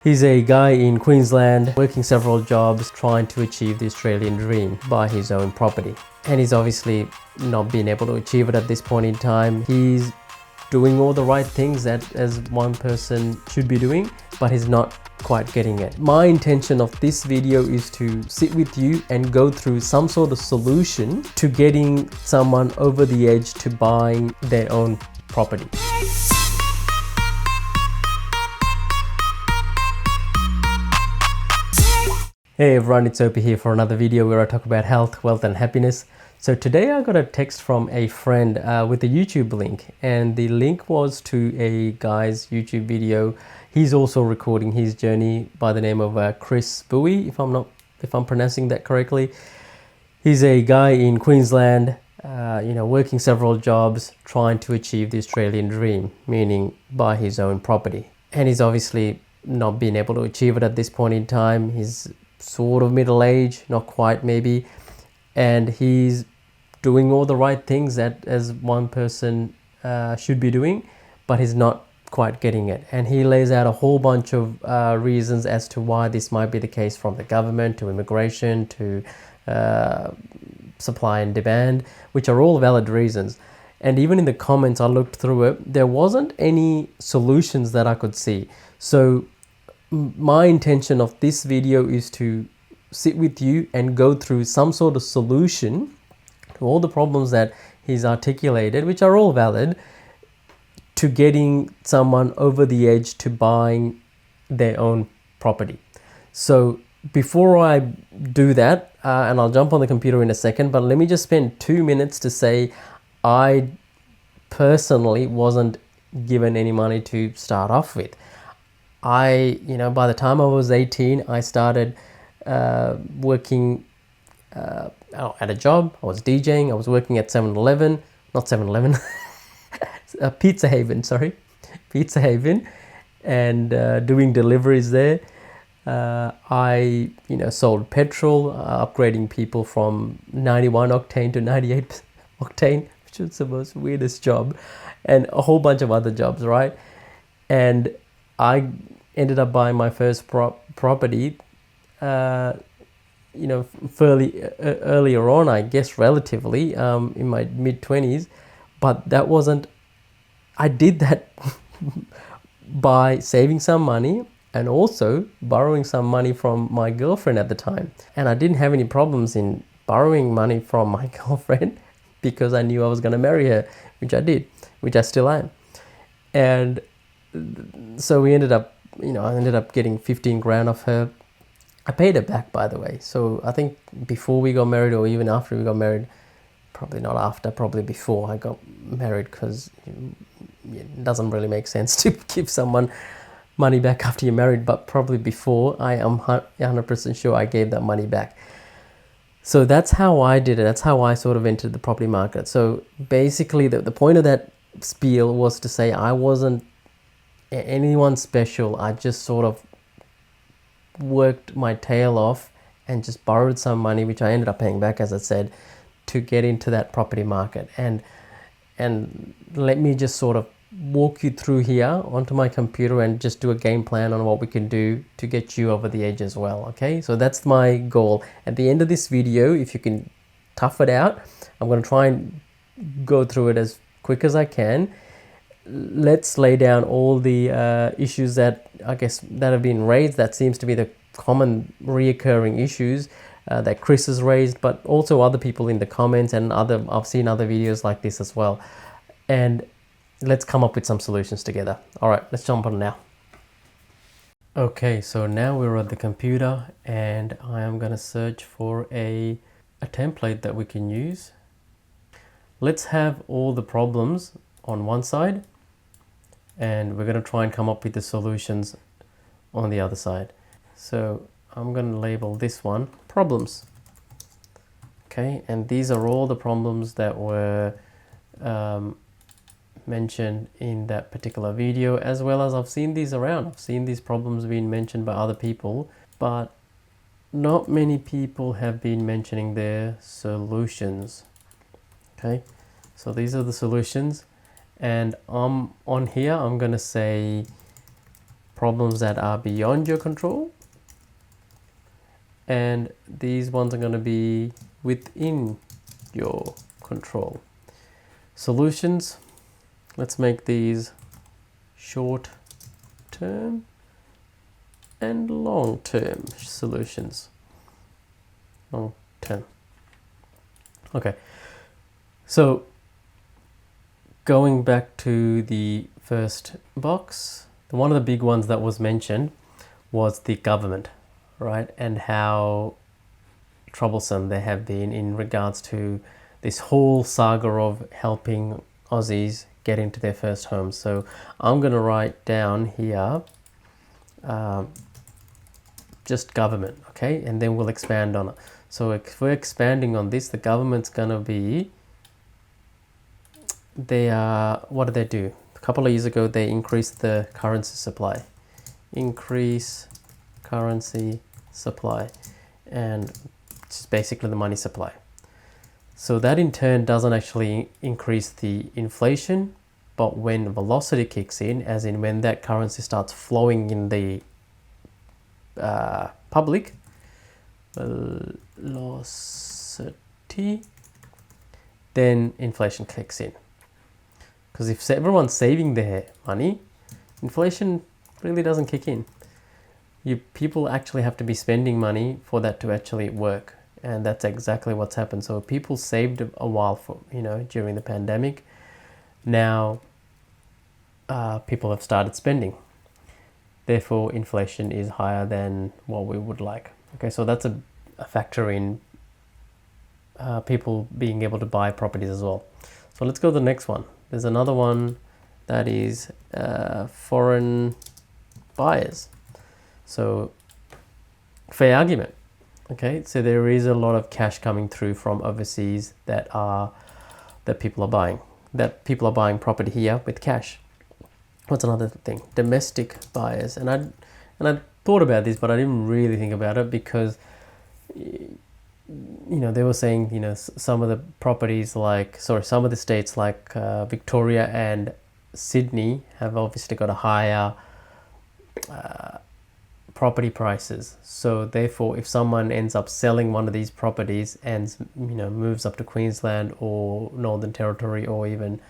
He's a guy in Queensland working several jobs trying to achieve the Australian dream, buy his own property. And he's obviously not been able to achieve it at this point in time. He's doing all the right things that as one person should be doing, but he's not quite getting it. My intention of this video is to sit with you and go through some sort of solution to getting someone over the edge to buying their own property. Hey everyone, it's Opie here for another video where I talk about health, wealth and happiness. So today I got a text from a friend with a YouTube link, and the link was to a guy's YouTube video. He's also recording his journey by the name of Chris Booy, if I'm pronouncing that correctly. He's a guy in Queensland, working several jobs trying to achieve the Australian dream, meaning buy his own property. And he's obviously not been able to achieve it at this point in time. He's sort of middle age, not quite maybe, and he's doing all the right things that as one person should be doing, but he's not quite getting it. And he lays out a whole bunch of reasons as to why this might be the case, from the government to immigration to supply and demand, which are all valid reasons. And even in the comments I looked through it, there wasn't any solutions that I could see. So my intention of this video is to sit with you and go through some sort of solution to all the problems that he's articulated, which are all valid, to getting someone over the edge to buying their own property. So before I do that, and I'll jump on the computer in a second, but let me just spend 2 minutes to say I personally wasn't given any money to start off with. By the time I was 18, I started working at a job. I was DJing. I was working at 7-Eleven, not 7-Eleven, Pizza Haven, and doing deliveries there. I sold petrol, upgrading people from 91 octane to 98 octane, which was the most weirdest job, and a whole bunch of other jobs, right? And I ended up buying my first property, fairly earlier on, I guess, relatively, in my mid-20s. But that wasn't, I did that by saving some money and also borrowing some money from my girlfriend at the time. And I didn't have any problems in borrowing money from my girlfriend because I knew I was going to marry her, which I did, which I still am. And so we ended up, I ended up getting 15 grand off her. I paid her back, by the way. So I think before we got married, or even after we got married, probably not after, probably before I got married, because it doesn't really make sense to give someone money back after you're married, but probably before, I am 100% sure I gave that money back. So that's how I did it. That's how I sort of entered the property market. So basically the point of that spiel was to say I wasn't anyone special. I just sort of worked my tail off and just borrowed some money, which I ended up paying back, as I said, to get into that property market. And let me just sort of walk you through here onto my computer and just do a game plan on what we can do to get you over the edge as well. Okay, so that's my goal. At the end of this video, if you can tough it out, I'm going to try and go through it as quick as I can. Let's lay down all the issues that I guess that have been raised. That seems to be the common reoccurring issues that Chris has raised, but also other people in the comments, and I've seen other videos like this as well. And let's come up with some solutions together. All right, let's jump on now. Okay, so now we're at the computer and I am going to search for a template that we can use. Let's have all the problems on one side, and we're going to try and come up with the solutions on the other side. So I'm going to label this one problems. Okay, and these are all the problems that were mentioned in that particular video, as well as I've seen these around. I've seen these problems being mentioned by other people, but not many people have been mentioning their solutions. Okay, so these are the solutions, and on here I'm going to say problems that are beyond your control, and these ones are going to be within your control. Solutions, let's make these short term and long term solutions. Long term. Okay, so going back to the first box, one of the big ones that was mentioned was the government, right? And how troublesome they have been in regards to this whole saga of helping Aussies get into their first homes. So I'm going to write down here just government, okay? And then we'll expand on it. So if we're expanding on this, the government's going to be, what did they do? A couple of years ago, they increased the currency supply. Increase currency supply, and it's basically the money supply. So that in turn doesn't actually increase the inflation, but when velocity kicks in, as in when that currency starts flowing in the public, velocity, then inflation kicks in. Because if everyone's saving their money, inflation really doesn't kick in. People actually have to be spending money for that to actually work. And that's exactly what's happened. So people saved a while during the pandemic. Now people have started spending. Therefore, inflation is higher than what we would like. Okay, so that's a factor in people being able to buy properties as well. So let's go to the next one. There's another one that is foreign buyers. So fair argument. Okay, so there is a lot of cash coming through from overseas that people are buying. That people are buying property here with cash. What's another thing? Domestic buyers. And I thought about this, but I didn't really think about it because they were saying some of the properties some of the states like Victoria and Sydney have obviously got a higher property prices. So therefore, if someone ends up selling one of these properties and moves up to Queensland or Northern Territory or even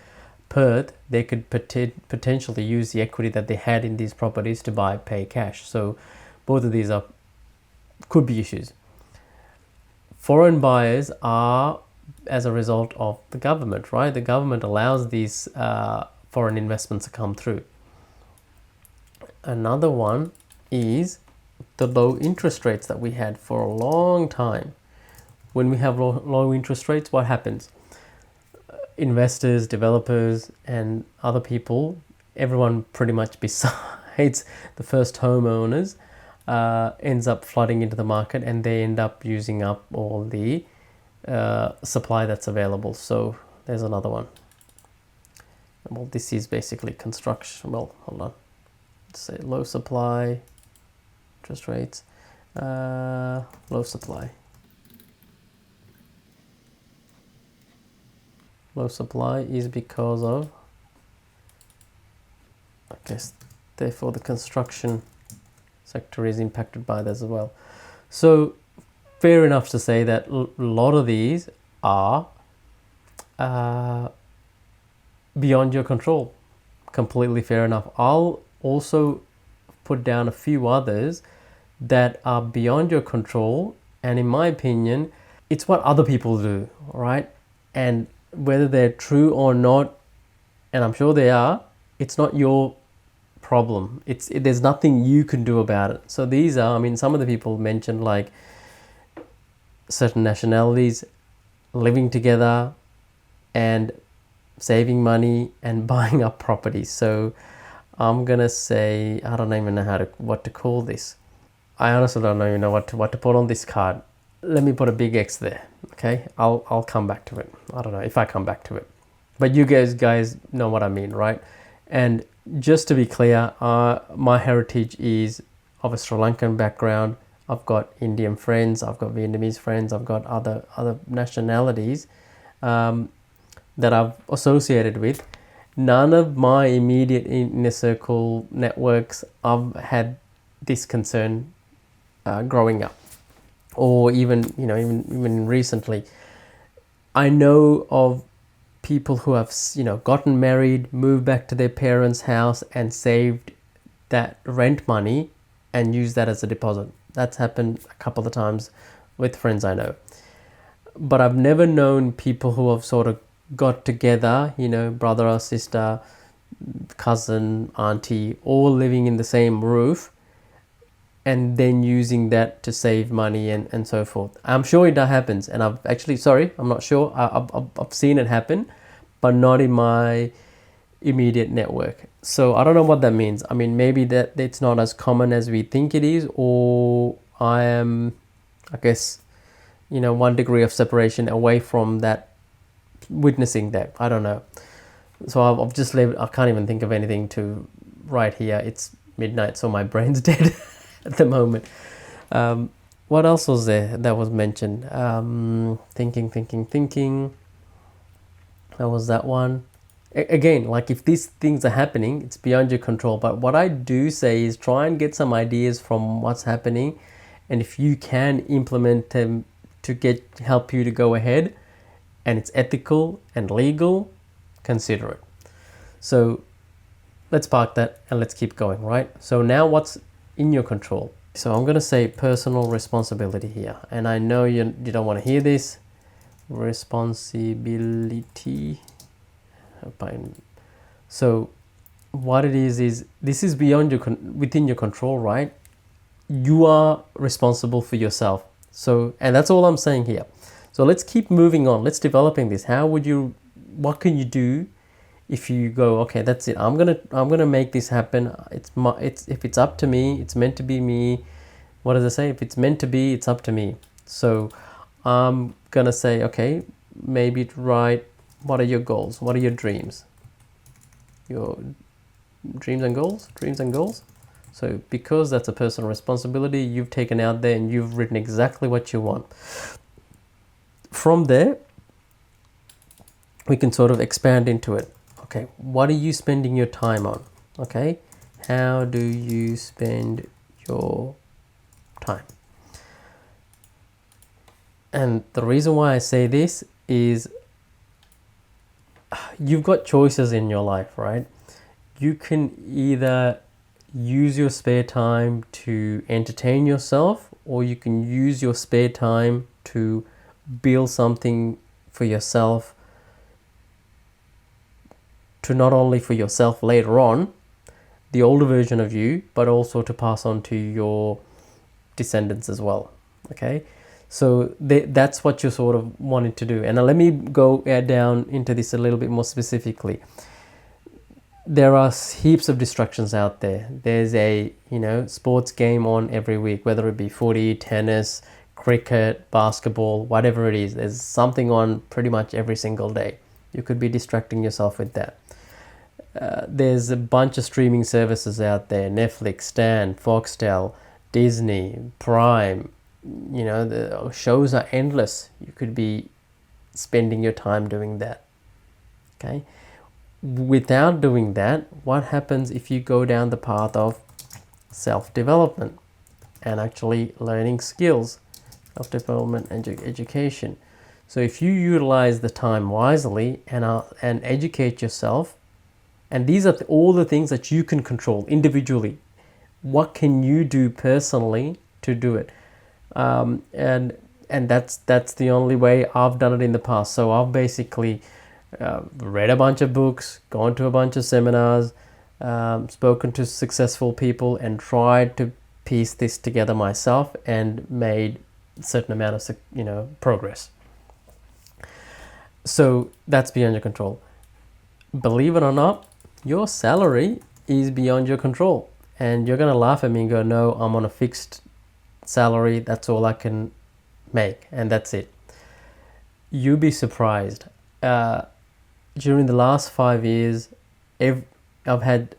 Perth, they could potentially use the equity that they had in these properties to pay cash. So both of these could be issues. Foreign buyers are as a result of the government, right? The government allows these foreign investments to come through. Another one is the low interest rates that we had for a long time. When we have low interest rates, what happens? Investors, developers, and other people, everyone pretty much besides the first homeowners, ends up flooding into the market, and they end up using up all the supply that's available. So there's another one. Well, this is basically construction. Well, hold on. Let's say low supply, interest rates, low supply. Low supply is because of, I guess, therefore the construction sector is impacted by that as well. So fair enough to say that a lot of these are beyond your control. Completely fair enough. I'll also put down a few others that are beyond your control, and in my opinion, it's what other people do, right? And whether they're true or not, and I'm sure they are, it's not your problem. There's nothing you can do about it. So these are, some of the people mentioned like certain nationalities living together and saving money and buying up properties. So I'm gonna say, I don't even know what to call this. I honestly don't even know what to put on this card. Let me put a big X there. Okay, I'll come back to it. I don't know if I come back to it, but you guys know what I mean, right? And just to be clear, my heritage is of a Sri Lankan background. I've got Indian friends, I've got Vietnamese friends, I've got other nationalities that I've associated with, None of my immediate inner circle networks I've had this concern growing up, or even even recently. I know of people who have gotten married, moved back to their parents' house, and saved that rent money and used that as a deposit. That's happened a couple of times with friends I know. But I've never known people who have sort of got together, brother or sister, cousin, auntie, all living in the same roof, and then using that to save money and so forth. I'm sure it happens, and I'm not sure. I've seen it happen, but not in my immediate network. So I don't know what that means. I mean, maybe that it's not as common as we think it is, or I am, I guess, 1 degree of separation away from that, witnessing that. I don't know. So I've just left. I can't even think of anything to write here. It's midnight, so my brain's dead at the moment. What else was there that was mentioned? Thinking. That was that one. Again, like, if these things are happening, it's beyond your control. But what I do say is try and get some ideas from what's happening, and if you can implement them to help you to go ahead, and it's ethical and legal, consider it. So let's park that and let's keep going, right? So now what's in your control? So I'm going to say personal responsibility here, and I know you don't want to hear this. Responsibility. So what it is this is beyond within your control, right? You are responsible for yourself. So, and that's all I'm saying here. So let's keep moving on. Let's developing this. What can you do if you go, okay, that's it. I'm gonna make this happen. If it's up to me, it's meant to be me. What does it say? If it's meant to be, it's up to me. So I'm gonna say, okay, maybe write, what are your goals? What are your dreams? Your dreams and goals? So because that's a personal responsibility, you've taken out there and you've written exactly what you want. From there, we can sort of expand into it. Okay, what are you spending your time on? Okay, how do you spend your time? And the reason why I say this is you've got choices in your life, right? You can either use your spare time to entertain yourself, or you can use your spare time to build something for yourself, to not only for yourself later on, the older version of you, but also to pass on to your descendants as well. Okay, so that's what you're sort of wanting to do. And now let me go down into this a little bit more specifically. There are heaps of distractions out there. There's a sports game on every week, whether it be footy, tennis, cricket, basketball, whatever it is. There's something on pretty much every single day. You could be distracting yourself with that. There's a bunch of streaming services out there: Netflix, Stan, Foxtel, Disney, Prime. The shows are endless. You could be spending your time doing that. Okay. Without doing that, what happens if you go down the path of self-development and actually learning skills, self-development and education? So if you utilize the time wisely and educate yourself, and these are all the things that you can control individually. What can you do personally to do it? And that's the only way I've done it in the past. So I've basically read a bunch of books, gone to a bunch of seminars, spoken to successful people, and tried to piece this together myself, and made a certain amount of progress. So that's beyond your control. Believe it or not, your salary is beyond your control. And you're going to laugh at me and go, no, I'm on a fixed salary. That's all I can make, and that's it. You'll be surprised. During the last 5 years, I've had,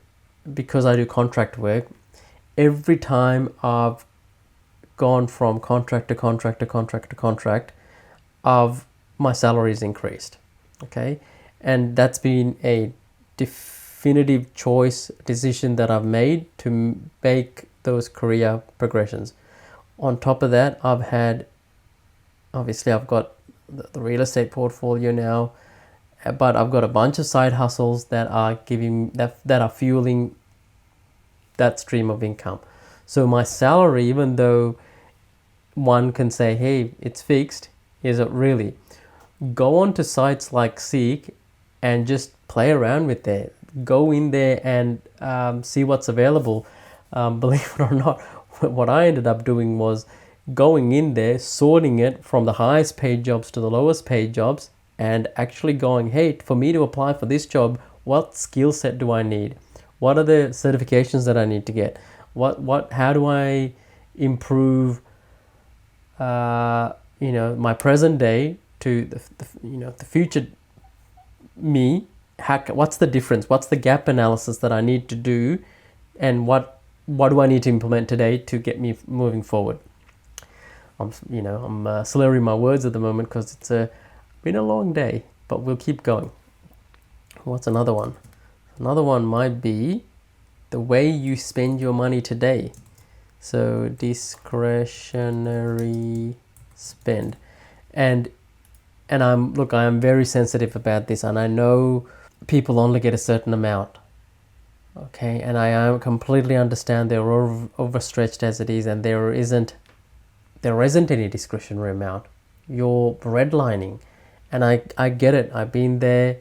because I do contract work, every time I've gone from contract to contract, my salary's increased. Okay, and that's been a definitive decision that I've made to make those career progressions. On top of that, I've got the real estate portfolio now, but I've got a bunch of side hustles that are fueling that stream of income. So my salary, even though one can say, hey, it's fixed, isn't really. Go on to sites like Seek and just play around with it. Go in there and see what's available. Believe it or not, what I ended up doing was going in there, sorting it from the highest paid jobs to the lowest paid jobs, and actually going, hey, for me to apply for this job, what skill set do I need? What are the certifications that I need to get? How do I improve my present day to the future me? What's the difference? What's the gap analysis that I need to do, and what do I need to implement today to get me moving forward? I'm slurring my words at the moment because it's been a long day, but we'll keep going. What's another one? Another one might be the way you spend your money today. So discretionary spend, and I am very sensitive about this, and I know people only get a certain amount. Okay, and I completely understand they're overstretched as it is, and there isn't any discretionary amount. You're redlining, and I get it. I've been there,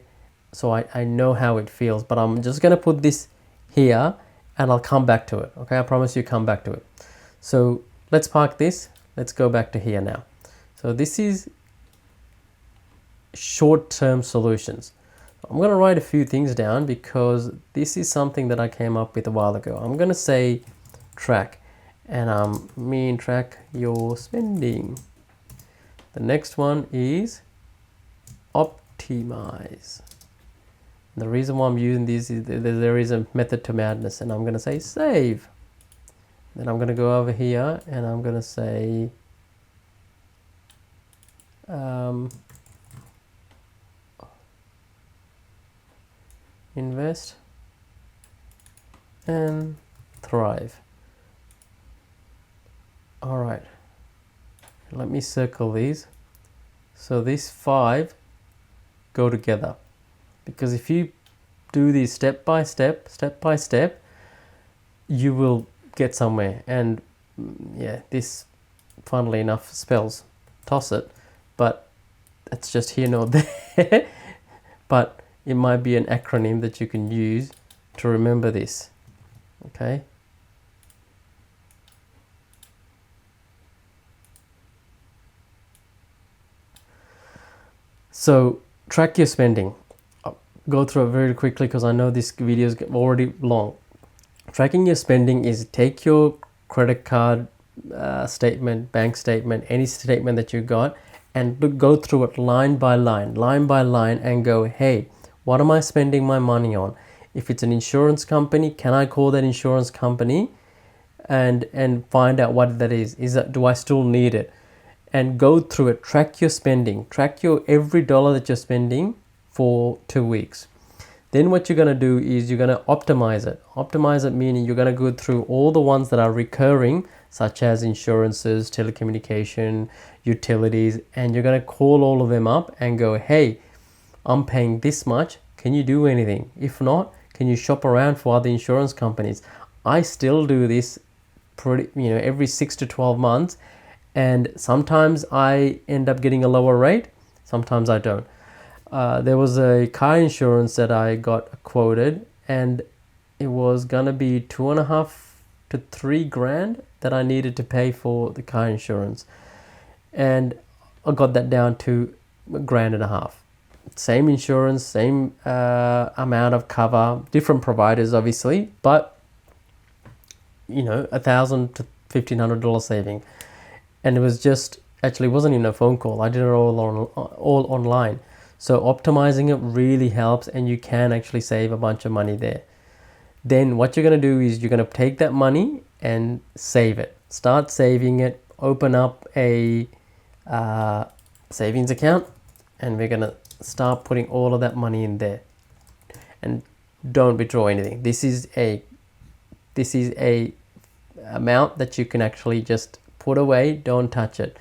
so I know how it feels. But I'm just gonna put this here, and I'll come back to it. Okay, I promise you, come back to it. So let's park this. Let's go back to here now. So this is short-term solutions. I'm going to write a few things down because this is something that I came up with a while ago. I'm going to say track, and track your spending. The next one is optimize. The reason why I'm using this is there is a method to madness, and I'm going to say save. Then I'm going to go over here and I'm going to say invest and thrive. All right, let me circle these. So these 5 go together, because if you do these step by step, you will get somewhere. And this, funnily enough, spells toss it, but it's just here nor there. But it might be an acronym that you can use to remember this. Okay. So track your spending. I'll go through it very quickly because I know this video is already long. Tracking your spending is take your credit card statement, bank statement, any statement that you got, and go through it line by line, and go, hey, what am I spending my money on? If it's an insurance company, can I call that insurance company and find out what that is? Do I still need it? And go through it, track your spending, track your every dollar that you're spending for 2 weeks. Then what you're going to do is you're going to optimize it. Optimize it meaning you're going to go through all the ones that are recurring, such as insurances, telecommunication, utilities, and you're going to call all of them up and go, hey, I'm paying this much. Can you do anything? If not, can you shop around for other insurance companies? I still do this every 6 to 12 months. And sometimes I end up getting a lower rate. Sometimes I don't. There was a car insurance that I got quoted, and it was gonna be 2.5 to 3 grand that I needed to pay for the car insurance, and I got that down to $1.5 grand. Same insurance, same amount of cover, different providers obviously, but $1,000 to $1,500 saving, and it was wasn't even a phone call. I did it all online. So optimizing it really helps, and you can actually save a bunch of money there. Then what you're going to do is you're going to take that money and save it. Start saving it. Open up a savings account, and we're going to start putting all of that money in there. And don't withdraw anything. This is a amount that you can actually just put away. Don't touch it.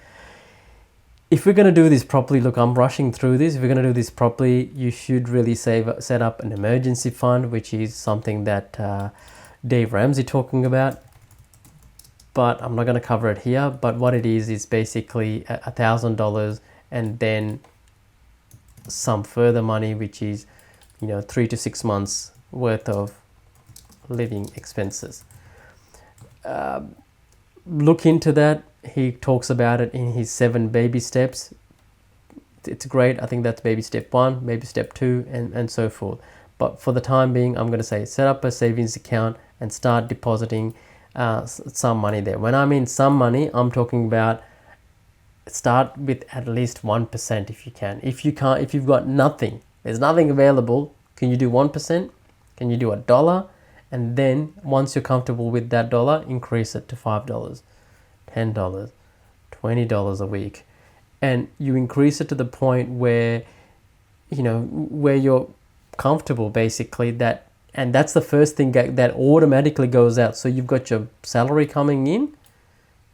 If we're going to do this properly, look, I'm rushing through this. If we're going to do this properly, you should really set up an emergency fund, which is something that Dave Ramsey talking about. But I'm not going to cover it here. But what it is basically $1,000 and then some further money, which is 3 to 6 months worth of living expenses. Look into that. He talks about it in his 7 baby steps. It's great. I think that's baby step 1, baby step 2, and so forth. But for the time being, I'm going to say set up a savings account and start depositing some money there. When I mean some money, I'm talking about start with at least 1% if you can. If you can't, if you've got nothing, there's nothing available, can you do 1%? Can you do $1? And then once you're comfortable with that dollar, increase it to $5, $10, $20 a week. And you increase it to the point where, where you're comfortable basically, and that's the first thing that automatically goes out. So you've got your salary coming in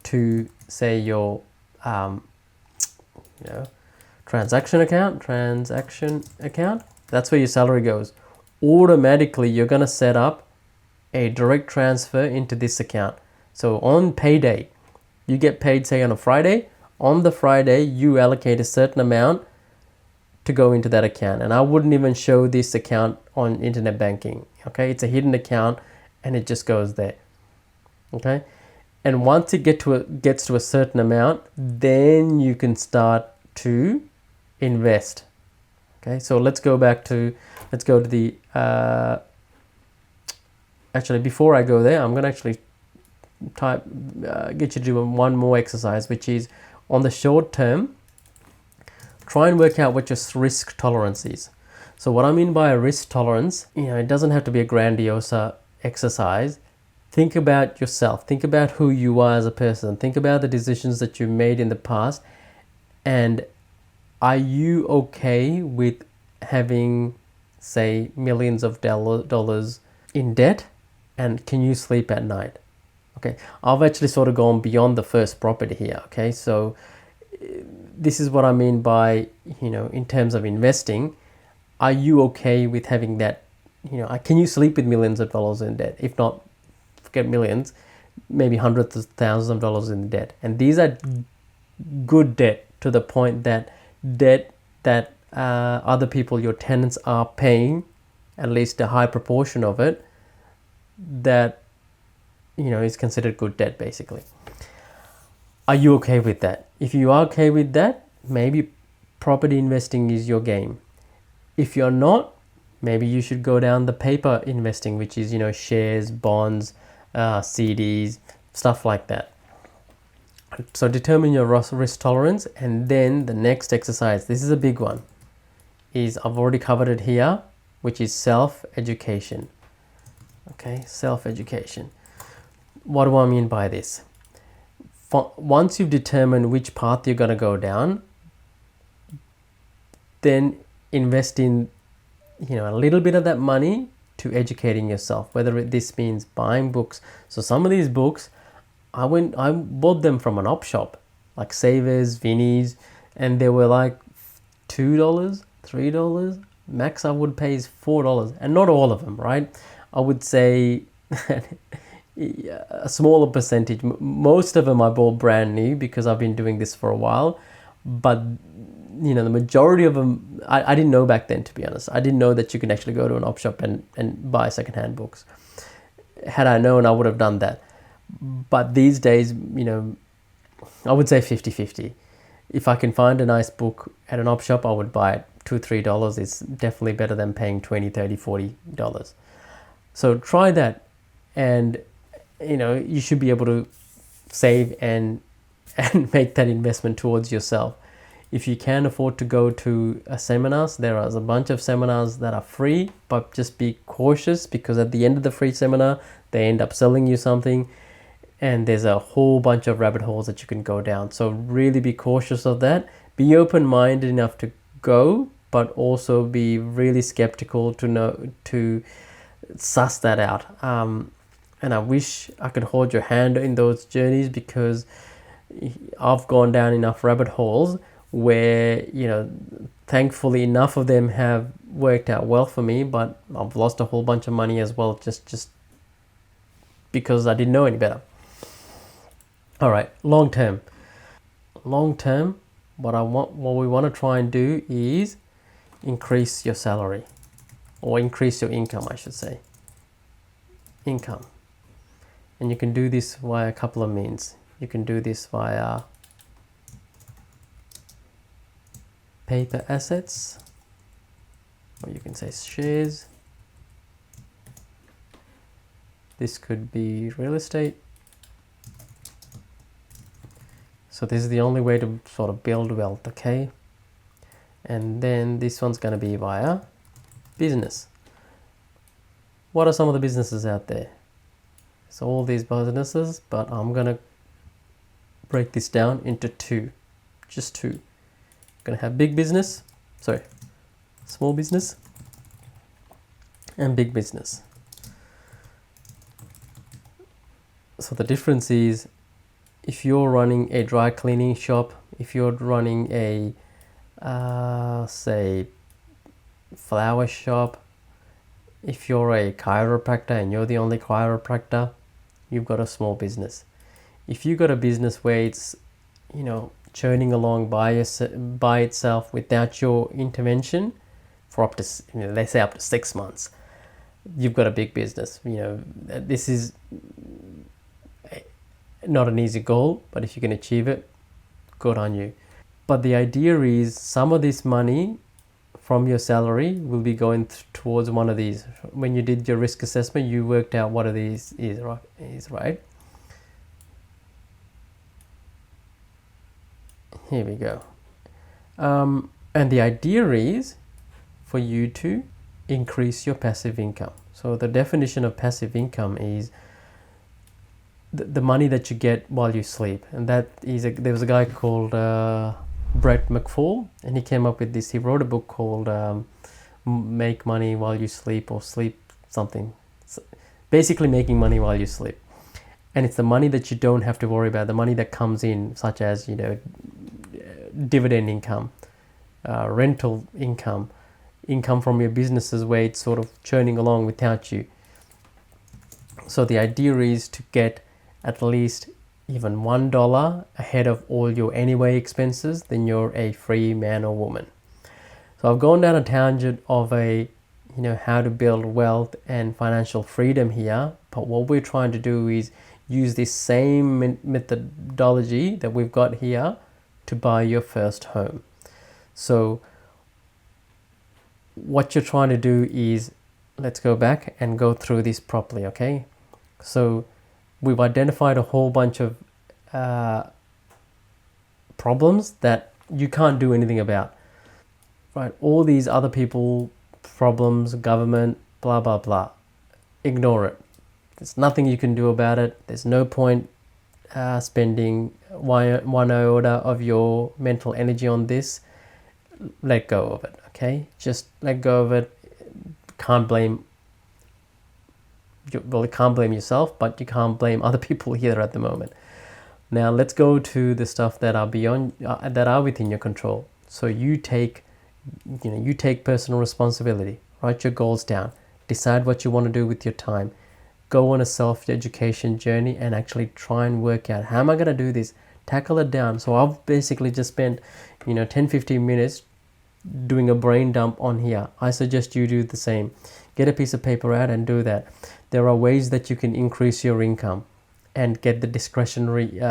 to say your, transaction account. That's where your salary goes. Automatically, you're going to set up a direct transfer into this account. So on payday, you get paid, say on a Friday. On the Friday, you allocate a certain amount to go into that account. And I wouldn't even show this account on internet banking. Okay, it's a hidden account and it just goes there. Okay, and once it gets to a certain amount, then you can start to invest. Okay, so let's go to the actually, before I go there, I'm going to actually get you to do one more exercise, which is on the short term, try and work out what your risk tolerance is. So what I mean by a risk tolerance, it doesn't have to be a grandiose exercise. Think about yourself. Think about who you are as a person. Think about the decisions that you made in the past. And are you okay with having, say, millions of dollars in debt? And can you sleep at night? Okay, I've actually sort of gone beyond the first property here. Okay, so this is what I mean by, in terms of investing, are you okay with having that, can you sleep with millions of dollars in debt? If not, forget millions, maybe hundreds of thousands of dollars in debt. And these are good debt, to the point that debt that other people, your tenants, are paying, at least a high proportion of it, that is considered good debt basically. Are you okay with that? If you are okay with that, maybe property investing is your game. If you're not, maybe you should go down the paper investing, which is shares, bonds, CDs, stuff like that. So determine your risk tolerance. And then the next exercise, this is a big one, is I've already covered it here, which is self-education. Okay, self-education. What do I mean by this? Once you've determined which path you're going to go down, then invest in, a little bit of that money to educating yourself, whether this means buying books. So some of these books, I bought them from an op shop, like Savers, Vinnie's, and they were like $2, $3. Max I would pay is $4, and not all of them, right? I would say a smaller percentage. Most of them I bought brand new because I've been doing this for a while, but the majority of them I didn't know back then, to be honest. I didn't know that you can actually go to an op shop and buy secondhand books. Had I known, I would have done that. But these days, I would say 50-50. If I can find a nice book at an op shop, I would buy it. $2-3 is definitely better than paying $20, $30, $40. So try that, and you should be able to save and make that investment towards yourself. If you can afford to go to a seminars, there are a bunch of seminars that are free, but just be cautious, because at the end of the free seminar, they end up selling you something, and there's a whole bunch of rabbit holes that you can go down. So really be cautious of that. Be open-minded enough to go, but also be really skeptical to suss that out. And I wish I could hold your hand in those journeys, because I've gone down enough rabbit holes where, thankfully enough of them have worked out well for me, but I've lost a whole bunch of money as well, just because I didn't know any better. All right, long term. Long term, what we want to try and do is increase your salary, or increase your income, I should say. Income. And you can do this via a couple of means. You can do this via paper assets, or you can say shares. This could be real estate. So this is the only way to sort of build wealth, okay? And then this one's going to be via business. What are some of the businesses out there? So all these businesses, but I'm going to break this down into two. Just two. I'm going to have small business and big business. So the difference is, if you're running a dry cleaning shop, if you're running a, say, flower shop, if you're a chiropractor and you're the only chiropractor, you've got a small business. If you've got a business where it's, churning along by itself without your intervention for up to, let's say up to 6 months, you've got a big business. This is not an easy goal, but if you can achieve it, good on you. But the idea is, some of this money from your salary will be going towards one of these. When you did your risk assessment, you worked out what of these is, right? Here we go. And the idea is for you to increase your passive income. So the definition of passive income is the money that you get while you sleep. And that is, there was a guy called Brett McFall, and he came up with this. He wrote a book called Make Money While You Sleep, or Sleep something. Basically making money while you sleep. And it's the money that you don't have to worry about, the money that comes in, such as, dividend income, rental income, income from your businesses where it's sort of churning along without you. So the idea is to get at least even $1 ahead of all your anyway expenses, then you're a free man or woman. So I've gone down a tangent of how to build wealth and financial freedom here. But what we're trying to do is use this same methodology that we've got here to buy your first home. So what you're trying to do is, let's go back and go through this properly, okay? So we've identified a whole bunch of problems that you can't do anything about, right? All these other people, problems, government, blah, blah, blah. Ignore it. There's nothing you can do about it. There's no point spending one iota of your mental energy on this. Let go of it, okay? Just let go of it. Can't blame yourself, but you can't blame other people here at the moment. Now let's go to the stuff that are beyond, that are within your control. So you take personal responsibility. Write your goals down. Decide what you want to do with your time. Go on a self-education journey and actually try and work out, how am I going to do this? Tackle it down. So I've basically just spent 10-15 minutes doing a brain dump on here. I suggest you do the same. Get a piece of paper out and do that. There are ways that you can increase your income and get the discretionary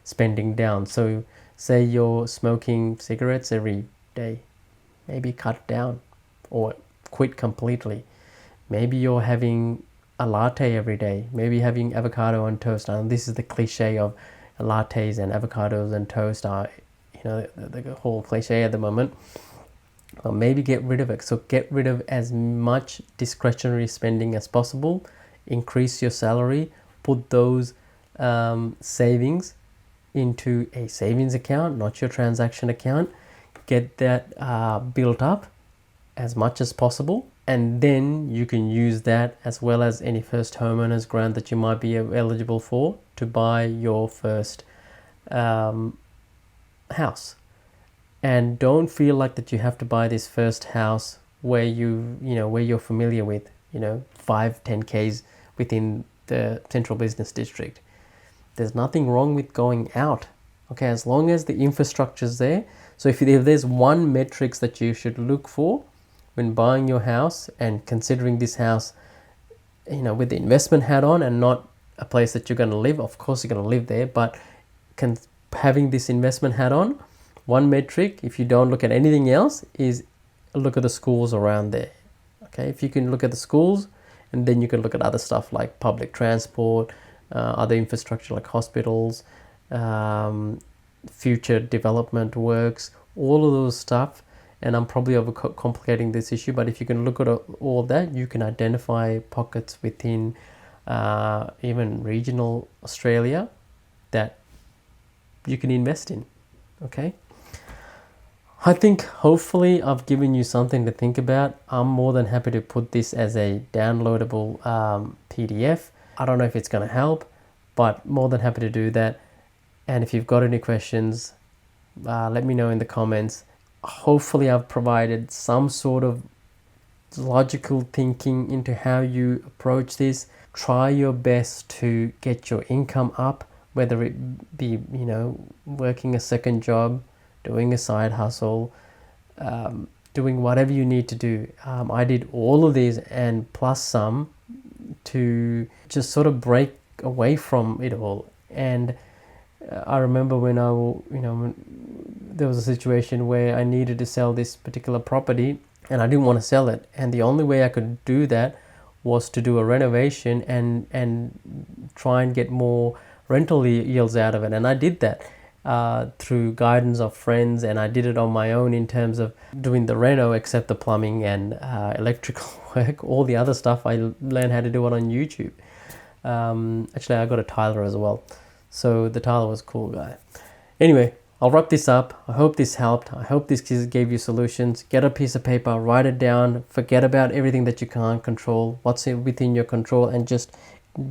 spending down. So say you're smoking cigarettes every day, maybe cut down or quit completely. Maybe you're having a latte every day, maybe having avocado on toast. And this is the cliche of lattes and avocados and toast are, the whole cliche at the moment. Or maybe get rid of it. So get rid of as much discretionary spending as possible. Increase your salary. Put those savings into a savings account, not your transaction account. Get that built up as much as possible. and then you can use that as well as any first homeowners grant that you might be eligible for to buy your first house. And don't feel like that you have to buy this first house where where you're familiar with, 5-10 k's within the central business district. There's nothing wrong with going out, okay, as long as the infrastructure is there. So if there's one metrics that you should look for when buying your house and considering this house, with the investment hat on and not a place that you're going to live, of course you're going to live there, but having this investment hat on, one metric, if you don't look at anything else, is look at the schools around there. Okay, if you can look at the schools, and then you can look at other stuff like public transport, other infrastructure like hospitals, future development works, all of those stuff. And I'm probably overcomplicating this issue, but if you can look at all that, you can identify pockets within even regional Australia that you can invest in. Okay, I think hopefully I've given you something to think about. I'm more than happy to put this as a downloadable PDF. I don't know if it's going to help, but more than happy to do that. And if you've got any questions, let me know in the comments. Hopefully I've provided some sort of logical thinking into how you approach this. Try your best to get your income up, whether it be, working a second job, doing a side hustle, doing whatever you need to do. I did all of these and plus some to just sort of break away from it all. And I remember when there was a situation where I needed to sell this particular property and I didn't want to sell it. And the only way I could do that was to do a renovation and try and get more rental yields out of it. And I did that through guidance of friends, and I did it on my own in terms of doing the reno, except the plumbing and electrical work. All the other stuff I learned how to do it on YouTube. Actually, I got a tiler as well. So the tiler was a cool guy. Anyway, I'll wrap this up. I hope this helped. I hope this gave you solutions. Get a piece of paper, write it down, forget about everything that you can't control, what's within your control, and just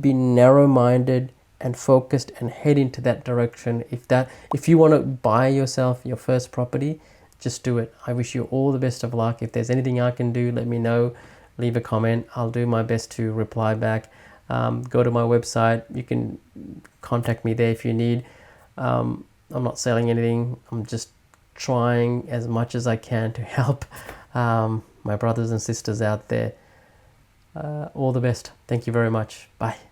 be narrow-minded and focused and head into that direction. If you want to buy yourself your first property, just do it. I wish you all the best of luck. If there's anything I can do, let me know. Leave a comment. I'll do my best to reply back. Go to my website. You can contact me there if you need. I'm not selling anything. I'm just trying as much as I can to help my brothers and sisters out there. All the best. Thank you very much. Bye.